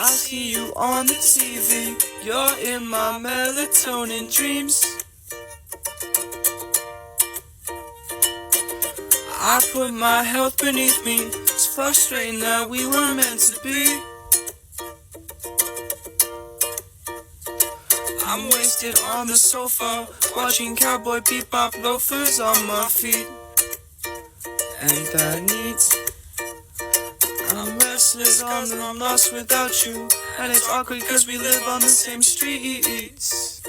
I see you on the TV. You're in my melatonin dreams. I put my health beneath me. It's frustrating that we were meant to be. I'm wasted on the sofa, watching Cowboy Bebop, loafers on my feet. And that needs, I'm restless on and I'm lost without you. And it's awkward cause we live on the same streets.